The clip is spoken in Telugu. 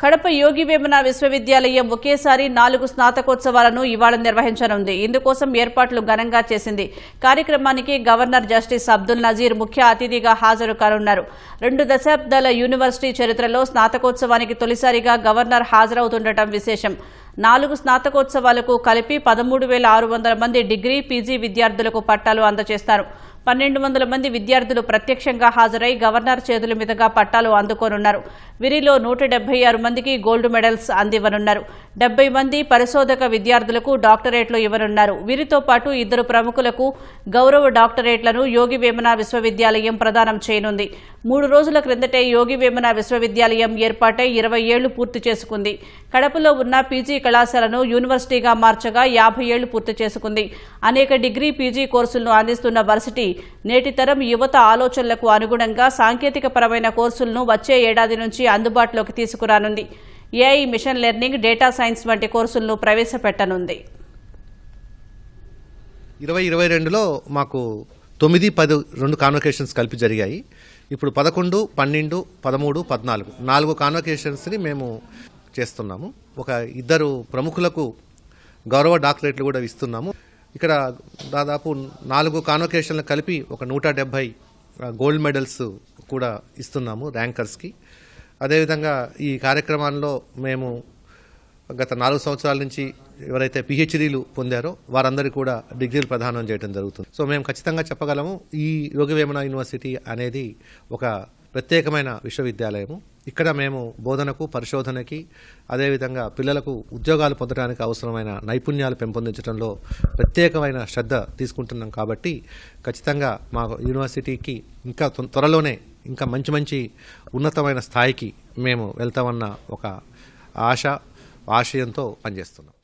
కడప యోగి వేమన విశ్వవిద్యాలయం ఒకేసారి 4 స్నాతకోత్సవాలను ఇవాళ నిర్వహించనుంది. ఇందుకోసం ఏర్పాట్లు ఘనంగా చేసింది. కార్యక్రమానికి గవర్నర్ జస్టిస్ అబ్దుల్ నజీర్ ముఖ్య అతిథిగా హాజరు కానున్నారు. 2 దశాబ్దాల యూనివర్సిటీ చరిత్రలో స్నాతకోత్సవానికి తొలిసారిగా గవర్నర్ హాజరవుతుండటం విశేషం. 4 స్నాతకోత్సవాలకు కలిపి 13,600 మంది డిగ్రీ, పీజీ విద్యార్థులకు పట్టాలు అందజేస్తారు. 1,200 మంది విద్యార్థులు ప్రత్యక్షంగా హాజరై గవర్నర్ చేతుల మీదుగా పట్టాలు అందుకోనున్నారు. వీరిలో 176 మందికి గోల్డ్ మెడల్స్ అందివ్వనున్నారు. 70 మంది పరిశోధక విద్యార్థులకు డాక్టరేట్లు ఇవ్వనున్నారు. వీరితో పాటు 2 ప్రముఖులకు గౌరవ డాక్టరేట్లను యోగి వేమన విశ్వవిద్యాలయం ప్రదానం చేయనుంది. 3 రోజుల క్రిందటే యోగి వేమన విశ్వవిద్యాలయం ఏర్పాటై 20 ఏళ్లు పూర్తి చేసుకుంది. కడపలో ఉన్న పీజీ కళాశాలను యూనివర్సిటీగా మార్చగా 50 ఏళ్లు పూర్తి చేసుకుంది. అనేక డిగ్రీ, పీజీ కోర్సులను అందిస్తున్న వర్సిటీ నేటి తరం యువత ఆలోచనలకు అనుగుణంగా సాంకేతిక పరమైన కోర్సులను వచ్చే ఏడాది నుంచి అందుబాటులోకి తీసుకురానుంది. AI, machine learning, data science వంటి కోర్సులను ప్రవేశపెట్టనుంది. 2022లో మాకు 9, 10 2 కాన్వకేషన్స్ కలిపి జరిగాయి. ఇప్పుడు 11, 12, 13, 14 4 కాన్వకేషన్స్ని మేము చేస్తున్నాము. ఒక 2 ప్రముఖులకు గౌరవ డాక్టరేట్లు కూడా ఇస్తున్నాము. ఇక్కడ దాదాపు 4 కాన్వకేషన్లు కలిపి ఒక 170 గోల్డ్ మెడల్స్ కూడా ఇస్తున్నాము ర్యాంకర్స్కి. అదేవిధంగా ఈ కార్యక్రమాల్లో మేము గత 4 సంవత్సరాల నుంచి ఎవరైతే పిహెచ్డీలు పొందారో వారందరికీ కూడా డిగ్రీలు ప్రదానం చేయడం జరుగుతుంది. సో మేము ఖచ్చితంగా చెప్పగలము, ఈ యోగి వేమన యూనివర్సిటీ అనేది ఒక ప్రత్యేకమైన విశ్వవిద్యాలయము. ఇక్కడ మేము బోధనకు, పరిశోధనకి, అదేవిధంగా పిల్లలకు ఉద్యోగాలు పొందడానికి అవసరమైన నైపుణ్యాలు పెంపొందించడంలో ప్రత్యేకమైన శ్రద్ధ తీసుకుంటున్నాం. కాబట్టి ఖచ్చితంగా మా యూనివర్సిటీకి ఇంకా త్వరలోనే ఇంకా మంచి ఉన్నతమైన స్థాయికి మేము వెళ్తామన్న ఒక ఆశయంతో పనిచేస్తున్నాం.